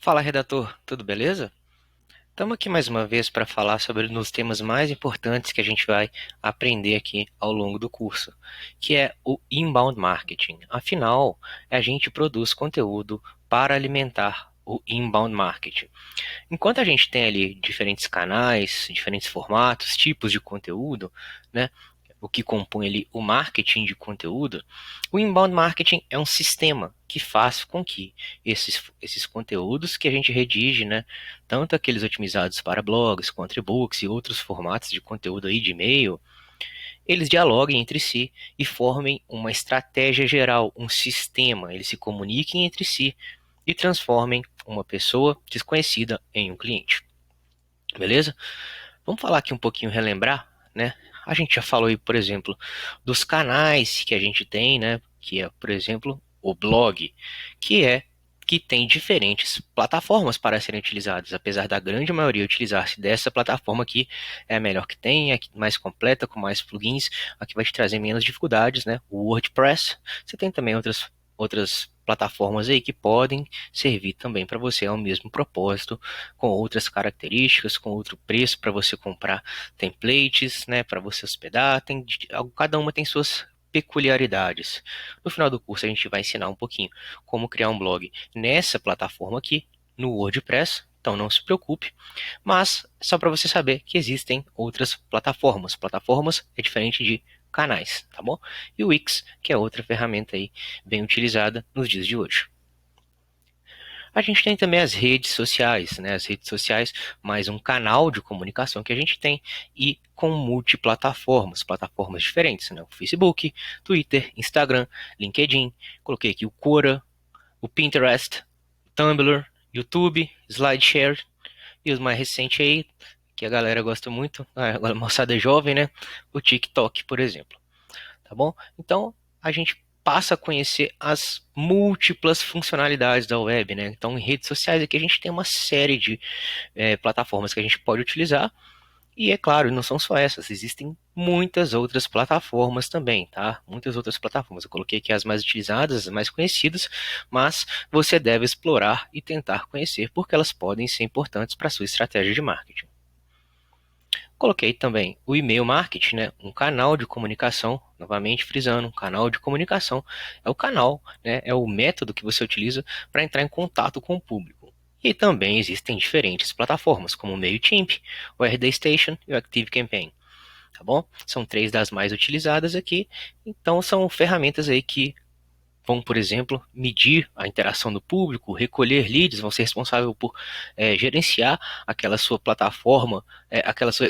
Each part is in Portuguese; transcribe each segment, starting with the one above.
Fala, redator, tudo beleza? Estamos aqui mais uma vez para falar sobre um dos temas mais importantes que a gente vai aprender aqui ao longo do curso, que é o inbound marketing. Afinal, a gente produz conteúdo para alimentar o inbound marketing. Enquanto a gente tem ali diferentes canais, diferentes formatos, tipos de conteúdo, né? O que compõe ali o marketing de conteúdo, o inbound marketing é um sistema que faz com que esses conteúdos que a gente redige, né, tanto aqueles otimizados para blogs, quanto e-books e outros formatos de conteúdo aí de e-mail, eles dialoguem entre si e formem uma estratégia geral, um sistema, eles se comuniquem entre si e transformem uma pessoa desconhecida em um cliente. Beleza? Vamos falar aqui um pouquinho, relembrar, né? A gente já falou aí, por exemplo, dos canais que a gente tem, né? Que é, por exemplo, o blog, que é que tem diferentes plataformas para serem utilizadas, apesar da grande maioria utilizar-se dessa plataforma aqui, é a melhor que tem, é a mais completa, com mais plugins, a que vai te trazer menos dificuldades, né? O WordPress. Você tem também outras plataformas aí que podem servir também para você ao mesmo propósito, com outras características, com outro preço para você comprar templates, né, para você hospedar, cada uma tem suas peculiaridades. No final do curso a gente vai ensinar um pouquinho como criar um blog nessa plataforma aqui, no WordPress, então não se preocupe, mas só para você saber que existem outras plataformas. Plataformas é diferente de canais, tá bom? E o Wix, que é outra ferramenta aí bem utilizada nos dias de hoje. A gente tem também as redes sociais, né? As redes sociais, mais um canal de comunicação que a gente tem e com multiplataformas, plataformas diferentes, né? O Facebook, Twitter, Instagram, LinkedIn, coloquei aqui o Quora, o Pinterest, o Tumblr, YouTube, SlideShare e os mais recentes aí, que a galera gosta muito, agora a moçada é jovem, né? O TikTok, por exemplo, tá bom? Então, a gente passa a conhecer as múltiplas funcionalidades da web, né? Então, em redes sociais aqui a gente tem uma série de plataformas que a gente pode utilizar e, é claro, não são só essas, existem muitas outras plataformas também, tá? Muitas outras plataformas. Eu coloquei aqui as mais utilizadas, as mais conhecidas, mas você deve explorar e tentar conhecer porque elas podem ser importantes para a sua estratégia de marketing. Coloquei também o e-mail marketing, né? Um canal de comunicação, novamente frisando, um canal de comunicação é o canal, né? É o método que você utiliza para entrar em contato com o público. E também existem diferentes plataformas, como o MailChimp, o RD Station e o ActiveCampaign, tá bom? São três das mais utilizadas aqui, então são ferramentas aí que vão, por exemplo, medir a interação do público, recolher leads, vão ser responsáveis por gerenciar aquela sua plataforma,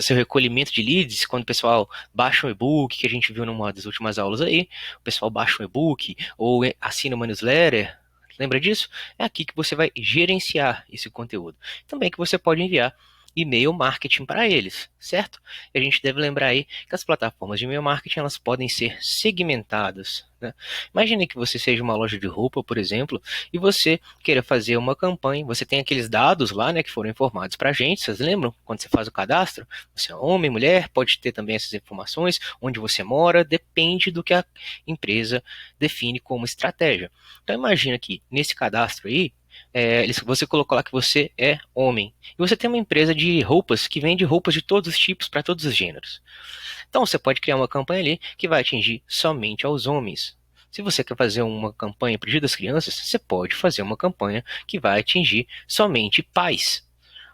seu recolhimento de leads, quando o pessoal baixa um e-book, que a gente viu numa das últimas aulas aí, o pessoal baixa um e-book ou assina uma newsletter, lembra disso? É aqui que você vai gerenciar esse conteúdo. Também que você pode enviar e-mail marketing para eles, certo? E a gente deve lembrar aí que as plataformas de e-mail marketing elas podem ser segmentadas, né? Imagine que você seja uma loja de roupa, por exemplo, e você queira fazer uma campanha, você tem aqueles dados lá, né, que foram informados para a gente, vocês lembram? Quando você faz o cadastro, você é homem, mulher, pode ter também essas informações, onde você mora, depende do que a empresa define como estratégia. Então imagina que nesse cadastro aí, você colocou lá que você é homem. E você tem uma empresa de roupas que vende roupas de todos os tipos para todos os gêneros. Então você pode criar uma campanha ali que vai atingir somente aos homens. Se você quer fazer uma campanha para o Dia das Crianças, você pode fazer uma campanha que vai atingir somente pais.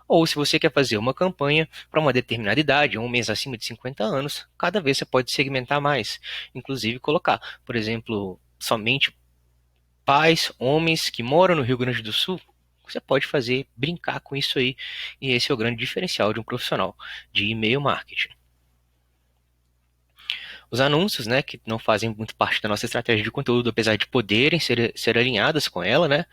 Ou se você quer fazer uma campanha para uma determinada idade, homens acima de 50 anos, cada vez você pode segmentar mais. Inclusive colocar, por exemplo, somente pais, homens que moram no Rio Grande do Sul. Você pode fazer, brincar com isso aí. E esse é o grande diferencial de um profissional de e-mail marketing. Os anúncios, né, que não fazem muito parte da nossa estratégia de conteúdo, apesar de poderem ser alinhadas com ela, né,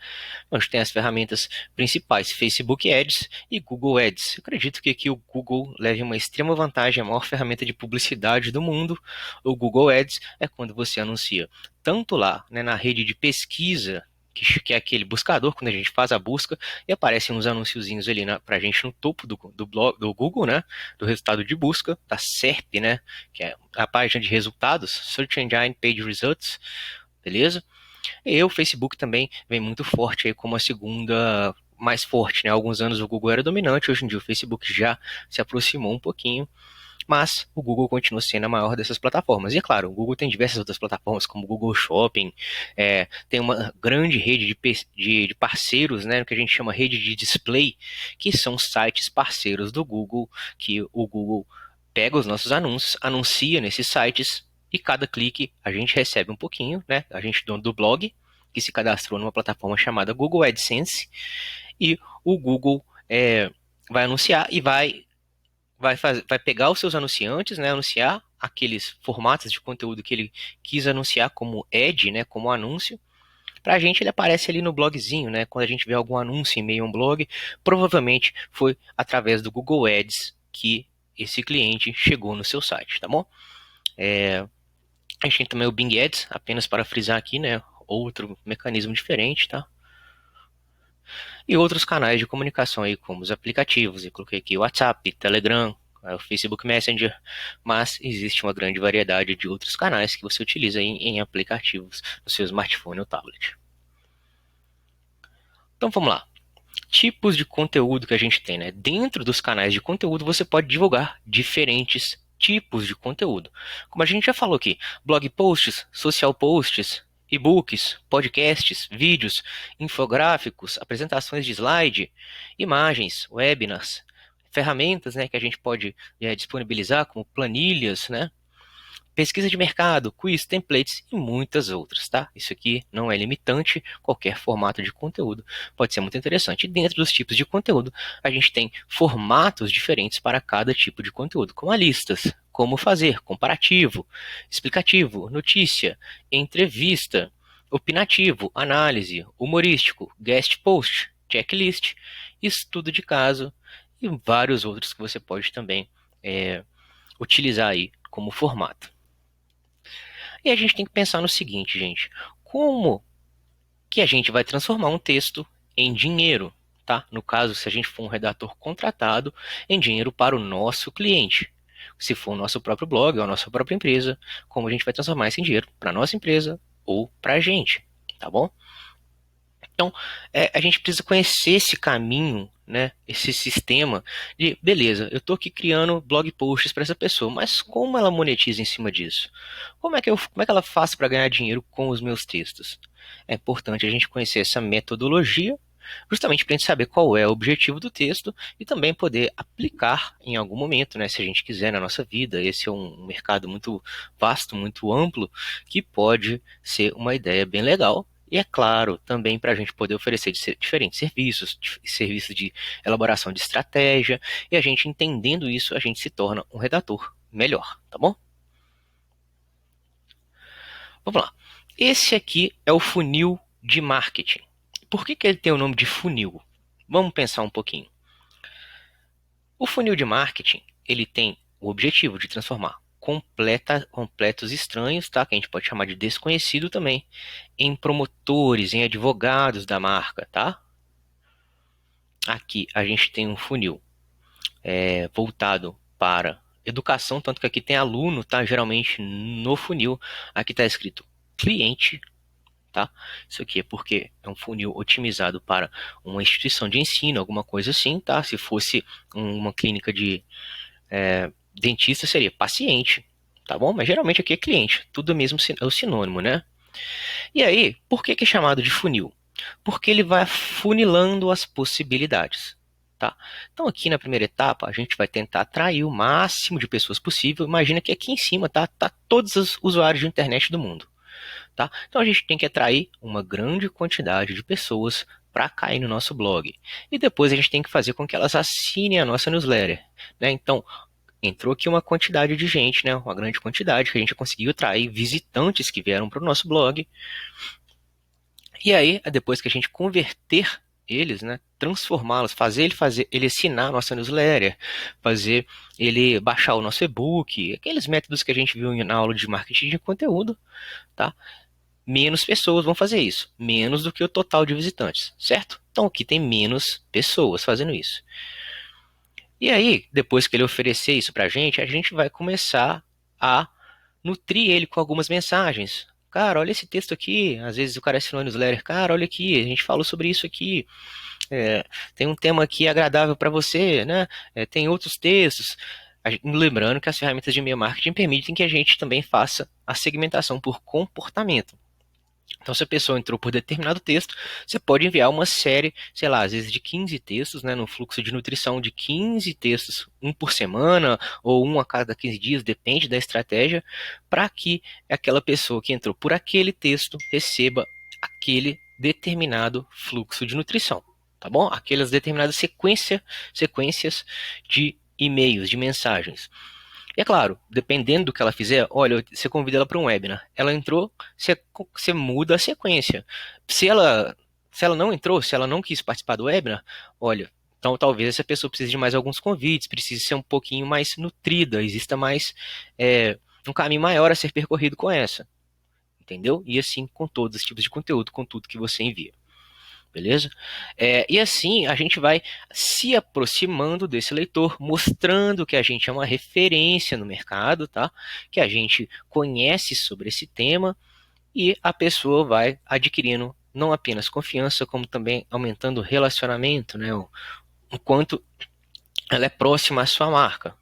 a gente tem as ferramentas principais, Facebook Ads e Google Ads. Eu acredito que aqui o Google leve uma extrema vantagem, a maior ferramenta de publicidade do mundo. O Google Ads é quando você anuncia tanto lá, né, na rede de pesquisa, que é aquele buscador, quando a gente faz a busca, e aparecem uns anunciozinhos ali pra gente no topo do Google, né? Do resultado de busca, da SERP, né? Que é a página de resultados, Search Engine Page Results, beleza? E o Facebook também vem muito forte aí como a segunda mais forte, né? Há alguns anos o Google era dominante, hoje em dia o Facebook já se aproximou um pouquinho, mas o Google continua sendo a maior dessas plataformas. E é claro, o Google tem diversas outras plataformas, como o Google Shopping, tem uma grande rede de parceiros, né, que a gente chama rede de display, que são sites parceiros do Google, que o Google pega os nossos anúncios, anuncia nesses sites, e cada clique a gente recebe um pouquinho, né? A gente dono do blog, que se cadastrou numa plataforma chamada Google AdSense, e o Google vai anunciar e vai pegar os seus anunciantes, né, anunciar aqueles formatos de conteúdo que ele quis anunciar como ad, né, como anúncio. Para a gente ele aparece ali no blogzinho, né, quando a gente vê algum anúncio em meio a um blog, provavelmente foi através do Google Ads que esse cliente chegou no seu site, tá bom? A gente tem também o Bing Ads, apenas para frisar aqui, né, outro mecanismo diferente, tá? E outros canais de comunicação aí, como os aplicativos. Eu coloquei aqui o WhatsApp, Telegram, o Facebook Messenger, mas existe uma grande variedade de outros canais que você utiliza em aplicativos no seu smartphone ou tablet. Então vamos lá. Tipos de conteúdo que a gente tem, né? Dentro dos canais de conteúdo você pode divulgar diferentes tipos de conteúdo. Como a gente já falou aqui, blog posts, social posts, e-books, podcasts, vídeos, infográficos, apresentações de slide, imagens, webinars, ferramentas, né, que a gente pode disponibilizar como planilhas, né, pesquisa de mercado, quiz, templates e muitas outras, tá? Isso aqui não é limitante, qualquer formato de conteúdo pode ser muito interessante. E dentro dos tipos de conteúdo, a gente tem formatos diferentes para cada tipo de conteúdo, como listas, como fazer, comparativo, explicativo, notícia, entrevista, opinativo, análise, humorístico, guest post, checklist, estudo de caso e vários outros que você pode também utilizar aí como formato. E a gente tem que pensar no seguinte, gente: como que a gente vai transformar um texto em dinheiro, tá? No caso, se a gente for um redator contratado, em dinheiro para o nosso cliente. Se for o nosso próprio blog ou a nossa própria empresa, como a gente vai transformar isso em dinheiro para a nossa empresa ou para a gente, tá bom? Então, a gente precisa conhecer esse caminho, né, esse sistema de, beleza, eu estou aqui criando blog posts para essa pessoa, mas como ela monetiza em cima disso? Como é que ela faz para ganhar dinheiro com os meus textos? É importante a gente conhecer essa metodologia, justamente para a gente saber qual é o objetivo do texto e também poder aplicar em algum momento, né, se a gente quiser na nossa vida. Esse é um mercado muito vasto, muito amplo, que pode ser uma ideia bem legal. E é claro, também para a gente poder oferecer diferentes serviços, serviços de elaboração de estratégia, e a gente entendendo isso, a gente se torna um redator melhor, tá bom? Vamos lá. Esse aqui é o funil de marketing. Por que ele tem o nome de funil? Vamos pensar um pouquinho. O funil de marketing, ele tem o objetivo de transformar completos estranhos, tá? Que a gente pode chamar de desconhecido também, em promotores, em advogados da marca, tá? Aqui a gente tem um funil voltado para educação, tanto que aqui tem aluno, tá? Geralmente no funil, aqui está escrito cliente, tá? Isso aqui é porque é um funil otimizado para uma instituição de ensino, alguma coisa assim, tá? Se fosse uma clínica de dentista, seria paciente, tá bom? Mas geralmente aqui é cliente, tudo mesmo é o sinônimo, né? E aí, por que é chamado de funil? Porque ele vai funilando as possibilidades. Tá? Então aqui na primeira etapa a gente vai tentar atrair o máximo de pessoas possível. Imagina que aqui em cima tá todos os usuários de internet do mundo. Tá? Então a gente tem que atrair uma grande quantidade de pessoas para cair no nosso blog. E depois a gente tem que fazer com que elas assinem a nossa newsletter. Né? Então entrou aqui uma quantidade de gente, né? Uma grande quantidade que a gente conseguiu atrair visitantes que vieram para o nosso blog. E aí, depois que a gente converter eles, né, transformá-los, fazer ele assinar a nossa newsletter, fazer ele baixar o nosso e-book, aqueles métodos que a gente viu na aula de marketing de conteúdo, tá? Menos pessoas vão fazer isso, menos do que o total de visitantes, certo? Então aqui tem menos pessoas fazendo isso. E aí, depois que ele oferecer isso pra gente, a gente vai começar a nutrir ele com algumas mensagens. Cara, olha esse texto aqui. Às vezes o cara assinou a newsletter. Cara, olha aqui, a gente falou sobre isso aqui. tem um tema aqui agradável para você, né? Tem outros textos. Lembrando que as ferramentas de e-mail marketing permitem que a gente também faça a segmentação por comportamento. Então, se a pessoa entrou por determinado texto, você pode enviar uma série, sei lá, às vezes de 15 textos, né, no fluxo de nutrição de 15 textos, um por semana, ou um a cada 15 dias, depende da estratégia, para que aquela pessoa que entrou por aquele texto receba aquele determinado fluxo de nutrição, tá bom? Aquelas determinadas sequências de e-mails, de mensagens. E é claro, dependendo do que ela fizer, olha, você convida ela para um webinar. Ela entrou, você muda a sequência. Se ela não entrou, se ela não quis participar do webinar, olha, então talvez essa pessoa precise de mais alguns convites, precise ser um pouquinho mais nutrida, exista mais um caminho maior a ser percorrido com essa. Entendeu? E assim com todos os tipos de conteúdo, com tudo que você envia. Beleza? E assim a gente vai se aproximando desse leitor, mostrando que a gente é uma referência no mercado, tá? Que a gente conhece sobre esse tema e a pessoa vai adquirindo não apenas confiança, como também aumentando o relacionamento, né? O quanto ela é próxima à sua marca,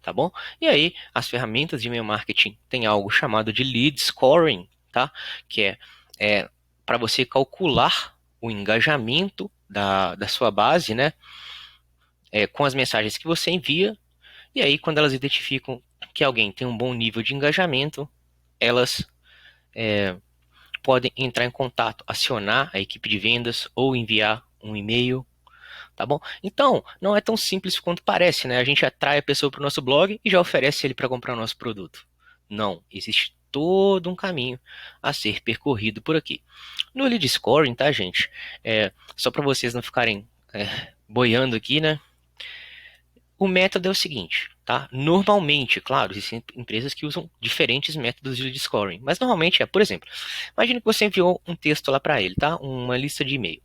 tá bom? E aí as ferramentas de e-mail marketing têm algo chamado de lead scoring, tá? Que é para você calcular o engajamento da sua base, né? Com as mensagens que você envia. E aí, quando elas identificam que alguém tem um bom nível de engajamento, elas podem entrar em contato, acionar a equipe de vendas ou enviar um e-mail, tá bom? Então, não é tão simples quanto parece, né? A gente atrai a pessoa para o nosso blog e já oferece ele para comprar o nosso produto. Não, existe todo um caminho a ser percorrido por aqui. No lead scoring, tá, gente? Só para vocês não ficarem boiando aqui, né? O método é o seguinte, tá? Normalmente, claro, existem empresas que usam diferentes métodos de lead scoring, mas normalmente por exemplo, imagine que você enviou um texto lá para ele, tá? Uma lista de e-mail.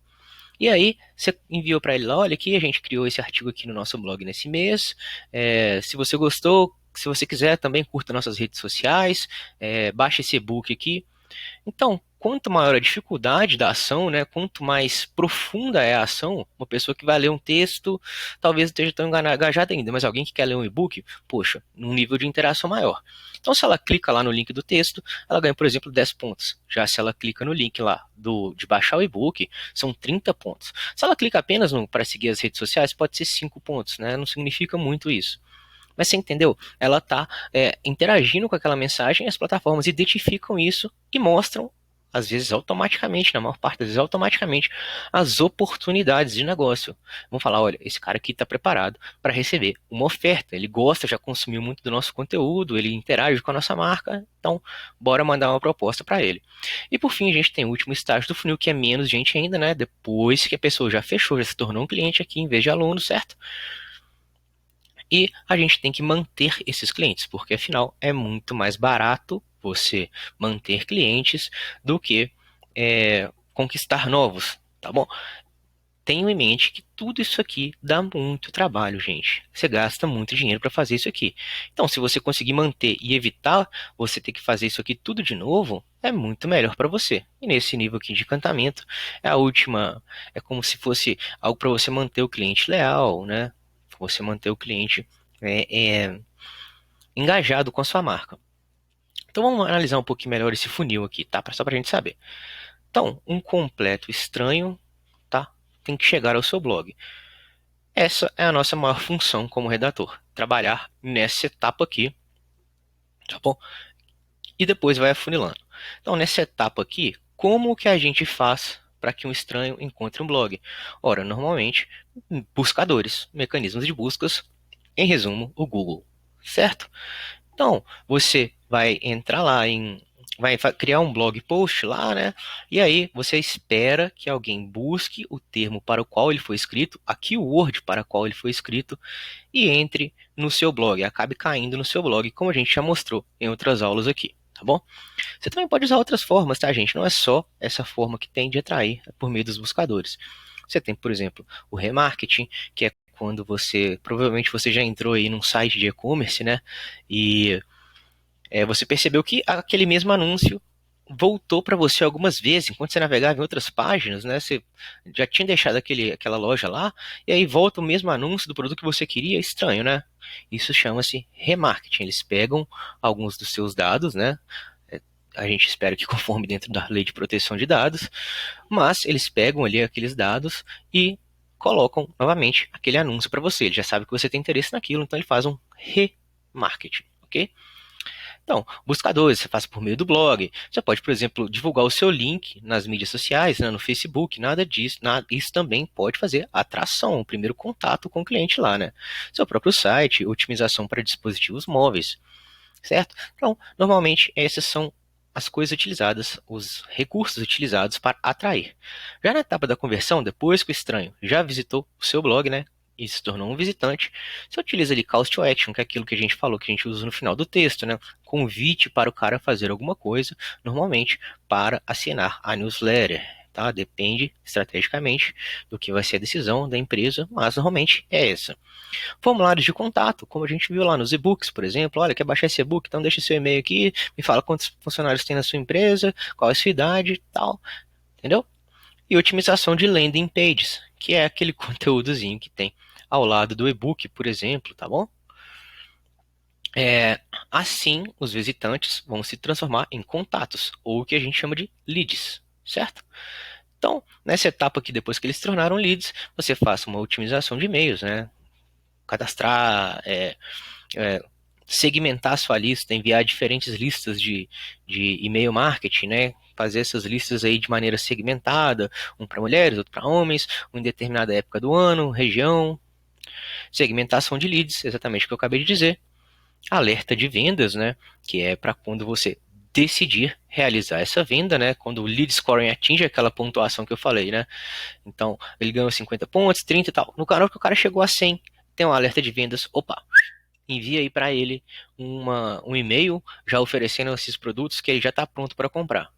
E aí, você enviou para ele lá, olha aqui, a gente criou esse artigo aqui no nosso blog nesse mês. Se você gostou, se você quiser, também curta nossas redes sociais, baixe esse e-book aqui. Então, quanto maior a dificuldade da ação, né, quanto mais profunda é a ação, uma pessoa que vai ler um texto talvez não esteja tão engajada ainda, mas alguém que quer ler um e-book, poxa, num nível de interação maior. Então, se ela clica lá no link do texto, ela ganha, por exemplo, 10 pontos. Já se ela clica no link lá de baixar o e-book, são 30 pontos. Se ela clica apenas para seguir as redes sociais, pode ser 5 pontos, né? Não significa muito isso. Mas você entendeu? Ela está interagindo com aquela mensagem, e as plataformas identificam isso e mostram, às vezes automaticamente, na maior parte das vezes automaticamente, as oportunidades de negócio. Vão falar, olha, esse cara aqui está preparado para receber uma oferta, ele gosta, já consumiu muito do nosso conteúdo, ele interage com a nossa marca, então bora mandar uma proposta para ele. E por fim, a gente tem o último estágio do funil, que é menos gente ainda, né? Depois que a pessoa já fechou, já se tornou um cliente aqui em vez de aluno, certo? E a gente tem que manter esses clientes, porque afinal é muito mais barato você manter clientes do que conquistar novos, tá bom? Tenham em mente que tudo isso aqui dá muito trabalho, gente. Você gasta muito dinheiro para fazer isso aqui. Então, se você conseguir manter e evitar você ter que fazer isso aqui tudo de novo, é muito melhor para você. E nesse nível aqui de encantamento, é como se fosse algo para você manter o cliente leal, né? Você manter o cliente engajado com a sua marca. Então vamos analisar um pouquinho melhor esse funil aqui, tá? Só para a gente saber. Então, um completo estranho, tá? Tem que chegar ao seu blog. Essa é a nossa maior função como redator, trabalhar nessa etapa aqui, tá bom? E depois vai afunilando. Então, nessa etapa aqui, como que a gente faz para que um estranho encontre um blog? Ora, normalmente, buscadores, mecanismos de buscas, em resumo, o Google, certo? Então, você vai entrar lá vai criar um blog post lá, né? E aí você espera que alguém busque o termo para o qual ele foi escrito, a keyword para o qual ele foi escrito, e entre no seu blog, acabe caindo no seu blog, como a gente já mostrou em outras aulas aqui, tá bom? Você também pode usar outras formas, tá, gente? Não é só essa forma que tem de atrair por meio dos buscadores. Você tem, por exemplo, o remarketing, que é quando provavelmente você já entrou aí num site de e-commerce, né? E você percebeu que aquele mesmo anúncio voltou para você algumas vezes, enquanto você navegava em outras páginas, né? Você já tinha deixado aquela loja lá, e aí volta o mesmo anúncio do produto que você queria, estranho, né? Isso chama-se remarketing. Eles pegam alguns dos seus dados, né? A gente espera que conforme dentro da lei de proteção de dados, mas eles pegam ali aqueles dados e colocam novamente aquele anúncio para você. Ele já sabe que você tem interesse naquilo, então ele faz um remarketing, ok? Então, buscadores, você faz por meio do blog. Você pode, por exemplo, divulgar o seu link nas mídias sociais, né, no Facebook, nada disso. Isso também pode fazer atração, o primeiro contato com o cliente lá, né? Seu próprio site, otimização para dispositivos móveis, certo? Então, normalmente, essas são as coisas utilizadas, os recursos utilizados para atrair. Já na etapa da conversão, depois que o estranho já visitou o seu blog, né? E se tornou um visitante, você utiliza ali calls to action, que é aquilo que a gente falou, que a gente usa no final do texto, né? Convite para o cara fazer alguma coisa, normalmente para assinar a newsletter, tá? Depende estrategicamente do que vai ser a decisão da empresa, mas normalmente é essa. Formulários de contato, como a gente viu lá nos e-books, por exemplo. Olha, quer baixar esse e-book? Então deixa seu e-mail aqui, me fala quantos funcionários tem na sua empresa, qual é a sua idade, tal, entendeu? E otimização de landing pages, que é aquele conteúdozinho que tem ao lado do e-book, por exemplo, tá bom? Assim, os visitantes vão se transformar em contatos, ou o que a gente chama de leads, certo? Então, nessa etapa aqui, depois que eles se tornaram leads, você faça uma otimização de e-mails, né? Cadastrar, é, segmentar a sua lista, enviar diferentes listas de e-mail marketing, né? Fazer essas listas aí de maneira segmentada, um para mulheres, outro para homens, um em determinada época do ano, região, segmentação de leads, exatamente o que eu acabei de dizer, alerta de vendas, né? Que é para quando você decidir realizar essa venda, né? Quando o lead scoring atinge aquela pontuação que eu falei, né? Então, ele ganhou 50 pontos, 30 e tal. No canal que o cara chegou a 100, tem um alerta de vendas. Opa, envia aí para ele um e-mail já oferecendo esses produtos que ele já está pronto para comprar.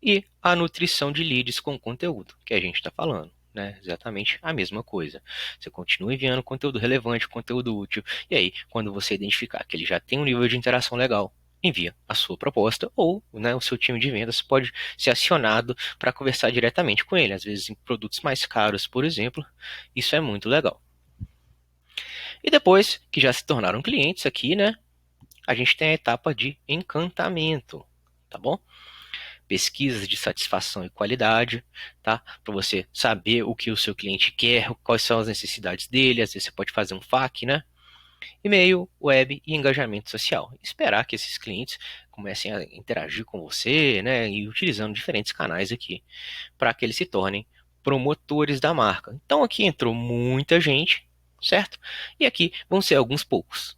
E a nutrição de leads com conteúdo, que a gente está falando. Né? Exatamente a mesma coisa. Você continua enviando conteúdo relevante, conteúdo útil, e aí, quando você identificar que ele já tem um nível de interação legal, envia a sua proposta ou, né, o seu time de vendas pode ser acionado para conversar diretamente com ele. Às vezes em produtos mais caros, por exemplo, isso é muito legal. E depois que já se tornaram clientes aqui, né, a gente tem a etapa de encantamento, tá bom? Pesquisas de satisfação e qualidade, tá? Para você saber o que o seu cliente quer, quais são as necessidades dele, às vezes você pode fazer um FAQ, né? E-mail, web e engajamento social. Esperar que esses clientes comecem a interagir com você, né? E utilizando diferentes canais aqui, para que eles se tornem promotores da marca. Então aqui entrou muita gente, certo? E aqui vão ser alguns poucos.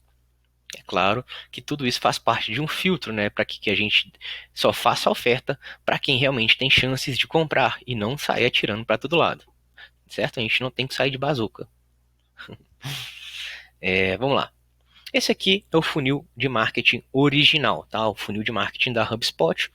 É claro que tudo isso faz parte de um filtro, né, para que a gente só faça a oferta para quem realmente tem chances de comprar e não sair atirando para todo lado, certo? A gente não tem que sair de bazuca. Vamos lá. Esse aqui é o funil de marketing original, tá? O funil de marketing da HubSpot.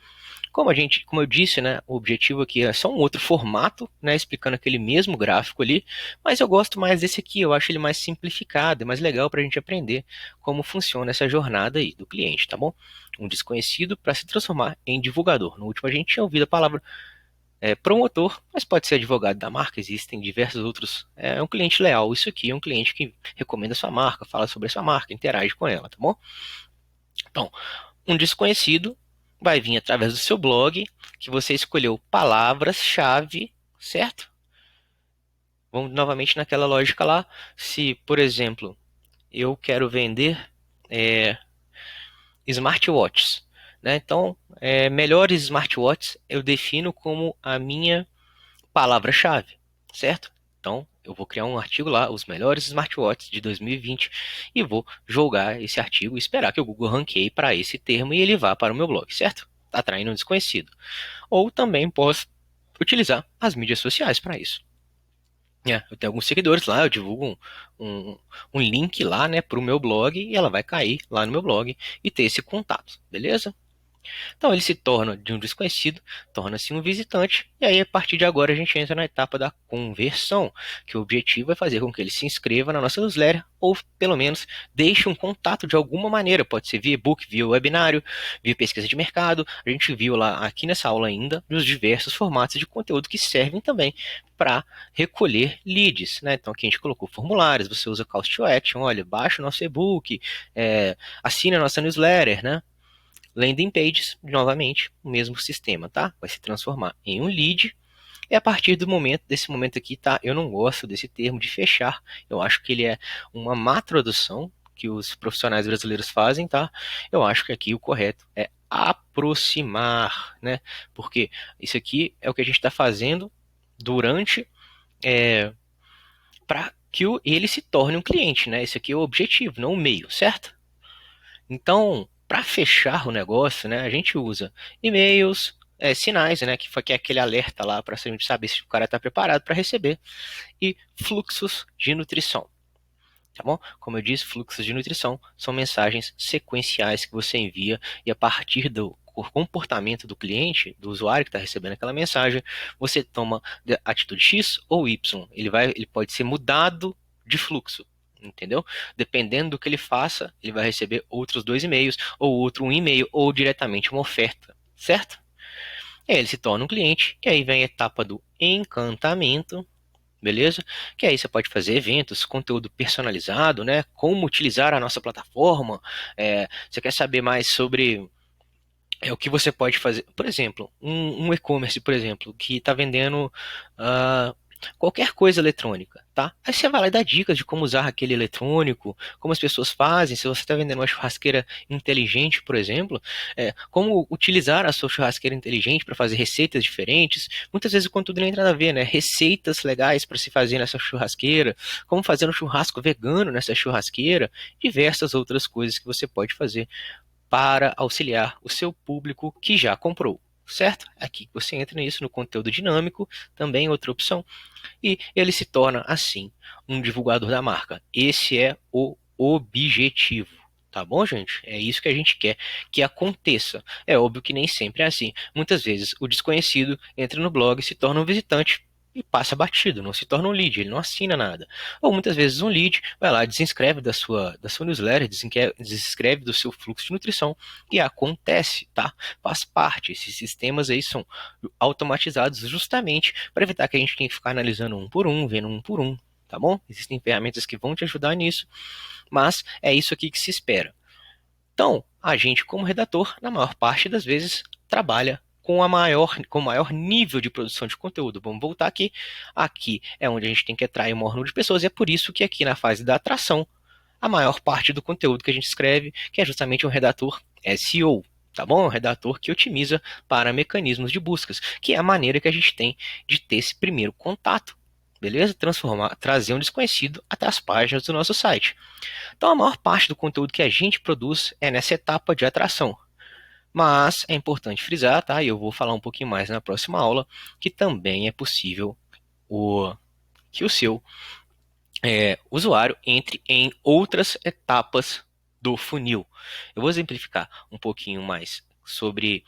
Como eu disse, né, o objetivo aqui é só um outro formato, né, explicando aquele mesmo gráfico ali, mas eu gosto mais desse aqui, eu acho ele mais simplificado, é mais legal para a gente aprender como funciona essa jornada aí do cliente, tá bom? Um desconhecido para se transformar em divulgador. No último a gente tinha ouvido a palavra promotor, mas pode ser advogado da marca, existem diversos outros. É um cliente leal, isso aqui é um cliente que recomenda a sua marca, fala sobre a sua marca, interage com ela, tá bom? Então, um desconhecido vai vir através do seu blog, que você escolheu palavras-chave, certo? Vamos novamente naquela lógica lá. Se, por exemplo, eu quero vender é, smartwatches, né? Então, melhores smartwatches eu defino como a minha palavra-chave, certo? Então, eu vou criar um artigo lá, os melhores smartwatches de 2020, e vou jogar esse artigo e esperar que o Google ranqueie para esse termo e ele vá para o meu blog, certo? Atraindo um desconhecido. Ou também posso utilizar as mídias sociais para isso. Eu tenho alguns seguidores lá, eu divulgo um link lá, né, para o meu blog e ela vai cair lá no meu blog e ter esse contato, beleza? Então ele se torna de um desconhecido, torna-se um visitante, e aí a partir de agora a gente entra na etapa da conversão, que o objetivo é fazer com que ele se inscreva na nossa newsletter, ou pelo menos deixe um contato de alguma maneira, pode ser via e-book, via webinário, via pesquisa de mercado. A gente viu lá aqui nessa aula ainda os diversos formatos de conteúdo que servem também para recolher leads, né? Então aqui a gente colocou formulários, você usa call to action, olha, baixa o nosso e-book, assina a nossa newsletter, né? Landing pages, novamente, o mesmo sistema, tá? Vai se transformar em um lead. E a partir desse momento aqui, tá? Eu não gosto desse termo de fechar. Eu acho que ele é uma má tradução que os profissionais brasileiros fazem, tá? Eu acho que aqui o correto é aproximar, né? Porque isso aqui é o que a gente está fazendo durante, para que ele se torne um cliente, né? Esse aqui é o objetivo, não o meio, certo? Então, para fechar o negócio, né, a gente usa e-mails, sinais, né, que é aquele alerta lá para a gente saber se o cara está preparado para receber, e fluxos de nutrição. Tá bom? Como eu disse, fluxos de nutrição são mensagens sequenciais que você envia e a partir do comportamento do cliente, do usuário que está recebendo aquela mensagem, você toma atitude X ou Y. Ele pode ser mudado de fluxo. Entendeu? Dependendo do que ele faça, ele vai receber outros dois e-mails, ou outro um e-mail, ou diretamente uma oferta, certo? E aí ele se torna um cliente, e aí vem a etapa do encantamento, beleza? Que aí você pode fazer eventos, conteúdo personalizado, né? Como utilizar a nossa plataforma. Você quer saber mais sobre o que você pode fazer? Por exemplo, um e-commerce, por exemplo, que está vendendo uh, qualquer coisa eletrônica, tá? Aí você vai lá e dá dicas de como usar aquele eletrônico, como as pessoas fazem. Se você está vendendo uma churrasqueira inteligente, por exemplo, como utilizar a sua churrasqueira inteligente para fazer receitas diferentes. Muitas vezes o conteúdo nem tem nada a ver, né? Receitas legais para se fazer nessa churrasqueira, como fazer um churrasco vegano nessa churrasqueira, diversas outras coisas que você pode fazer para auxiliar o seu público que já comprou, certo? Aqui você entra nisso no conteúdo dinâmico, também outra opção, e ele se torna assim um divulgador da marca. Esse é o objetivo. Tá bom, gente? É isso que a gente quer que aconteça. É óbvio que nem sempre é assim. Muitas vezes o desconhecido entra no blog, se torna um visitante e passa batido, não se torna um lead, ele não assina nada. Ou muitas vezes um lead vai lá, desinscreve da sua newsletter, desinscreve do seu fluxo de nutrição e acontece, tá? Faz parte. Esses sistemas aí são automatizados justamente para evitar que a gente tenha que ficar analisando um por um, vendo um por um, tá bom? Existem ferramentas que vão te ajudar nisso, mas é isso aqui que se espera. Então, a gente, como redator, na maior parte das vezes, trabalha com o maior nível de produção de conteúdo. Vamos voltar aqui. Aqui é onde a gente tem que atrair o maior número de pessoas, e é por isso que aqui na fase da atração, a maior parte do conteúdo que a gente escreve, que é justamente um redator SEO. Tá bom? É um redator que otimiza para mecanismos de buscas, que é a maneira que a gente tem de ter esse primeiro contato. Beleza? Trazer um desconhecido até as páginas do nosso site. Então, a maior parte do conteúdo que a gente produz é nessa etapa de atração. Mas é importante frisar, tá? E eu vou falar um pouquinho mais na próxima aula, que também é possível que o seu usuário entre em outras etapas do funil. Eu vou exemplificar um pouquinho mais sobre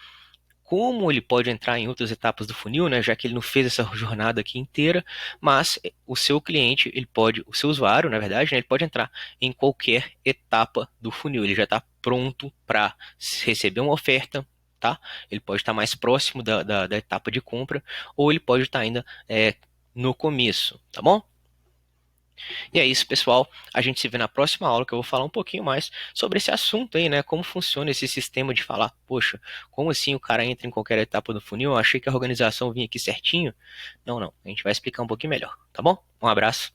como ele pode entrar em outras etapas do funil, né, já que ele não fez essa jornada aqui inteira, mas o seu cliente, o seu usuário, na verdade, né, ele pode entrar em qualquer etapa do funil, ele já está pronto para receber uma oferta, tá? Ele pode estar mais próximo da etapa de compra, ou ele pode estar ainda no começo, tá bom? E é isso, pessoal. A gente se vê na próxima aula, que eu vou falar um pouquinho mais sobre esse assunto aí, né? Como funciona esse sistema de falar, poxa, como assim o cara entra em qualquer etapa do funil? Eu achei que a organização vinha aqui certinho. Não, não. A gente vai explicar um pouquinho melhor, tá bom? Um abraço.